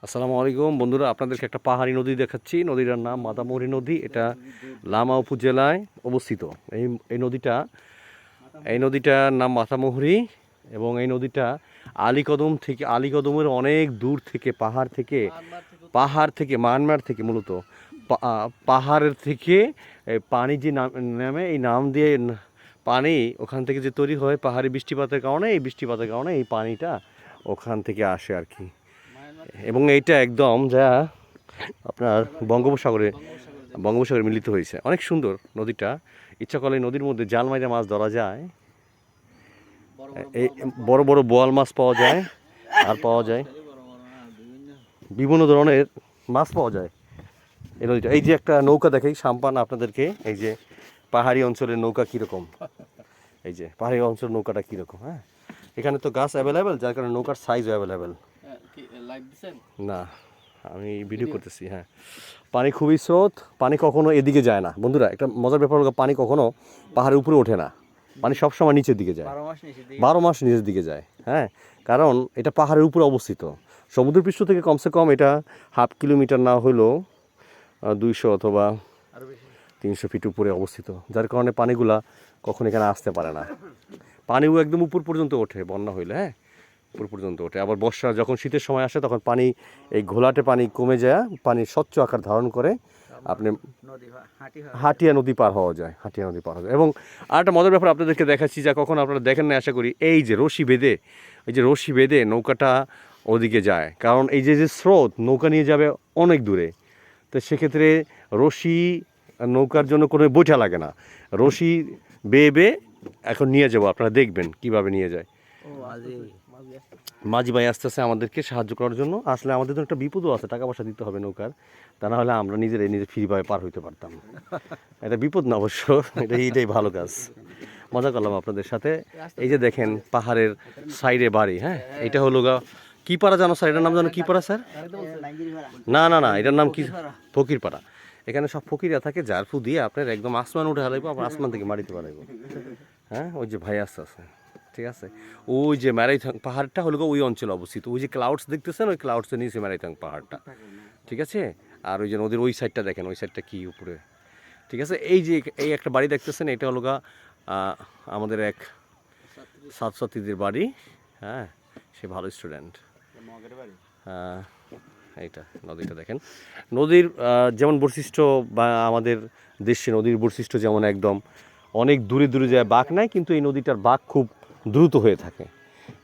আসসালামু আলাইকুম বন্ধুরা, আপনাদেরকে একটা পাহাড়ি নদী দেখাচ্ছি। নদীটার নাম মাদামুহুরী নদী। এটা লামা উপজেলায় অবস্থিত। এই এই নদীটা এই নদীটার নাম মাতামুহুরী এবং এই নদীটা আলীকদমের অনেক দূর থেকে পাহাড় থেকে মায়ানমার থেকে মূলত পাহাড়ের থেকে পানি যে নামে এই নাম দিয়ে পানি ওখান থেকে যে তৈরি হয় পাহাড়ি বৃষ্টিপাতের কারণে, এই বৃষ্টিপাতের কারণে এই পানিটা ওখান থেকে আসে আর কি। এবং এইটা একদম যা আপনার বঙ্গোপসাগরে মিলিত হয়েছে। অনেক সুন্দর নদীটা। ইচ্ছা করলে নদীর মধ্যে জাল মাইরা মাছ ধরা যায়। এই বড় বড় বোয়াল মাছ পাওয়া যায়, আর পাওয়া যায় বিভিন্ন ধরনের মাছ পাওয়া যায় এই নদীটা। এই যে একটা নৌকা দেখে সাম্পান আপনাদেরকে, এই যে পাহাড়ি অঞ্চলের নৌকা কীরকম, এই যে পাহাড়ি অঞ্চলের নৌকাটা কীরকম। হ্যাঁ, এখানে তো গাছ অ্যাভেলেবেল, যার কারণে নৌকার সাইজও অ্যাভেলেবেল। না, আমি ভিডিও করতেছি। হ্যাঁ, পানি খুবই স্রোত, পানি কখনো এদিকে যায় না বন্ধুরা। একটা মজার ব্যাপার হলো পানি কখনো পাহাড়ের উপরে ওঠে না, পানি সবসময় নিচের দিকে যায়, 12 মাস নিচের দিকে যায়। হ্যাঁ, কারণ এটা পাহাড়ের উপরে অবস্থিত। সমুদ্রপৃষ্ঠ থেকে কমসে কম এটা 1/2 কিলোমিটার না হলেও 200 অথবা 300 ফিট উপরে অবস্থিত, যার কারণে পানিগুলা কখন এখানে আসতে পারে না। পানিও একদম উপর পর্যন্ত ওঠে বন্যা হইলে। হ্যাঁ, উপর পর্যন্ত ওঠে। আবার বর্ষা যখন শীতের সময় আসে তখন পানি এই ঘোলাটে পানি কমে যায়, পানি স্বচ্ছ আকার ধারণ করে আপনি হাটিয়া নদী পার হওয়া যায়। এবং আর একটা মজার ব্যাপার আপনাদেরকে দেখাচ্ছি, যা কখন আপনারা দেখেন না আশা করি। এই যে রশি বেঁধে নৌকাটা ওদিকে যায়, কারণ এই যে স্রোত নৌকা নিয়ে যাবে অনেক দূরে। তো সেক্ষেত্রে রশি নৌকার জন্য কোনো বৈঠা লাগে না, রশি বেয়ে এখন নিয়ে যাবো। আপনারা দেখবেন কিভাবে নিয়ে যায়। মাঝি ভাই আসতেছে আমাদেরকে সাহায্য করার জন্য। আসলে আমাদের তো একটা বিপদও আছে, টাকা পয়সা দিতে হবে নৌকার, তা না হলে আমরা নিজে ফ্রিভাবে পার হইতে পারতাম। এটা বিপদ না অবশ্য, এইটাই ভালো কাজ। মজা করলাম আপনাদের সাথে। এই যে দেখেন পাহাড়ের সাইডে বাড়ি। হ্যাঁ, এটা হলো কি পাড়া জানো স্যার? এটার নাম জানো কি পাড়া স্যার? না, এটার নাম কি? ফকির পাড়া। এখানে সব ফকিরা থাকে, জারফু দিয়ে আপনার একদম আসমান উঠে হারাইবো, আবার আসমান থেকে মাটিতে বাড়াইবো। হ্যাঁ, ওই যে ভাই আসতে, ঠিক আছে। ওই যে ম্যারাইথং পাহাড়টা হলো ওই অঞ্চলে অবস্থিত। ওই যে ক্লাউডস দেখতেছেন, ওই ক্লাউডসের নিচে ম্যারাইথং পাহাড়টা, ঠিক আছে। আর ওই যে নদীর ওই সাইডটা দেখেন, ওই সাইডটা কি উপরে, ঠিক আছে। এই একটা বাড়ি দেখতেছেন, এটা হলো আমাদের এক ছাত্রছাত্রীদের বাড়ি। হ্যাঁ, সে ভালো স্টুডেন্ট। এইটা নদীটা দেখেন। নদীর যেমন বৈশিষ্ট্য, বা আমাদের দেশে নদীর বৈশিষ্ট্য যেমন একদম অনেক দূরে দূরে যায়, বাঁক নাই, কিন্তু এই নদীটার বাঁক খুব দ্রুত হয়ে থাকে।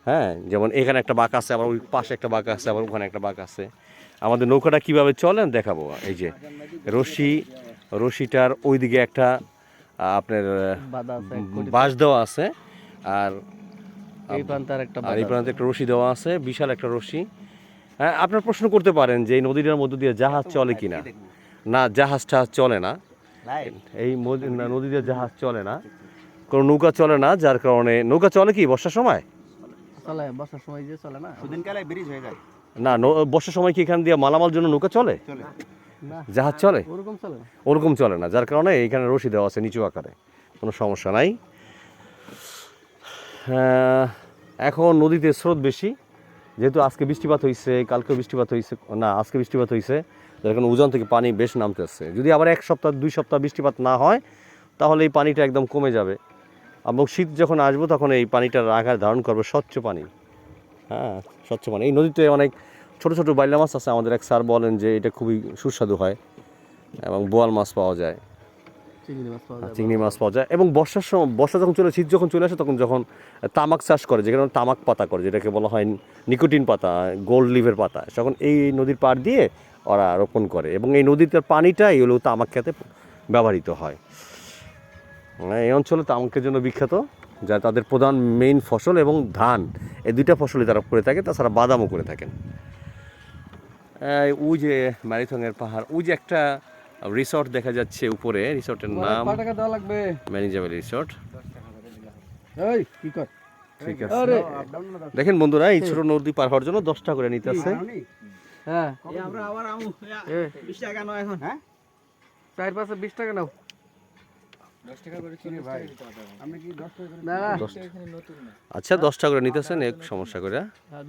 হ্যাঁ, যেমন এখানে একটা বাঁক আছে, আবার ওই পাশে একটা বাঁক আছে, আবার ওখানে একটা বাঁক আছে। আমাদের নৌকাটা কীভাবে চলেন দেখাবো। এই যে রশিটার ওইদিকে একটা আপনার বাঁশ দেওয়া আছে, আর এই প্রান্তে একটা রশি দেওয়া আছে, বিশাল একটা রশি। হ্যাঁ, আপনার প্রশ্ন করতে পারেন যে এই নদীটার মধ্য দিয়ে জাহাজ চলে কিনা। না, জাহাজটা চলে না, এই নদী দিয়ে জাহাজ চলে না, কোনো নৌকা চলে না। যার কারণে নৌকা চলে কি বর্ষার সময়? না, বর্ষার সময় কি এখান দিয়ে মালামাল জন্য নৌকা চলে? জাহাজ চলে? ওরকম চলে না, যার কারণে এইখানে রশি দেওয়া আছে নিচু আকারে, কোনো সমস্যা নাই। এখন নদীতে স্রোত বেশি, যেহেতু আজকে বৃষ্টিপাত হয়েছে, কালকেও বৃষ্টিপাত হয়েছে, না আজকে বৃষ্টিপাত হয়েছে, যার কারণে উজান থেকে পানি বেশ নামতেছে। যদি আবার 1 সপ্তাহ 2 সপ্তাহ বৃষ্টিপাত না হয়, তাহলে এই পানিটা একদম কমে যাবে। এবং শীত যখন আসবো তখন এই পানিটার আকার ধারণ করবে স্বচ্ছ পানি। হ্যাঁ, স্বচ্ছ পানি। এই নদীতে অনেক ছোটো ছোটো বাইলা মাছ আছে। আমাদের এক স্যার বলেন যে এটা খুবই সুস্বাদু হয়, এবং বোয়াল মাছ পাওয়া যায়, চিংড়ি মাছ পাওয়া যায়। এবং বর্ষা যখন শীত যখন চলে আসে, তখন যখন তামাক চাষ করে, যেখানে তামাক পাতা করে, যেটাকে বলা হয় নিকোটিন পাতা, গোল্ড লিভের পাতা, তখন এই নদীর পাড় দিয়ে ওরা রোপণ করে, এবং এই নদীর পানিটাই হলো তামাক খেতে ব্যবহৃত হয়। এই অঞ্চলে তামাকের জন্য বিখ্যাত, যা তাদের প্রধান মেইন ফসল, এবং ধান, এই 2টা ফসলই তারা করে থাকে, তাছাড়া বাদামও করে থাকেন। ওই যে ম্যারাথনের পাহাড়, ওই যে একটা রিসর্ট দেখা যাচ্ছে উপরে, রিসর্টের নাম ম্যানেজেবল রিসর্ট। ঠিক আছে, দেখেন বন্ধুরা, এই ছোট নদী পার হওয়ার জন্য 10 টাকা করে নিতে আছে। হ্যাঁ, 20 টাকা নাও এখন। হ্যাঁ, 4-5 20 টাকা নাও। আচ্ছা 10 টাকা করে নিতেছেন, এক সমস্যা করে।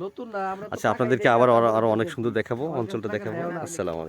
নতুন না আমরা আচ্ছা আপনাদেরকে আবার আরো অনেক সুন্দর দেখাবো, অঞ্চলটা দেখাবো। আসসালামু আলাইকুম।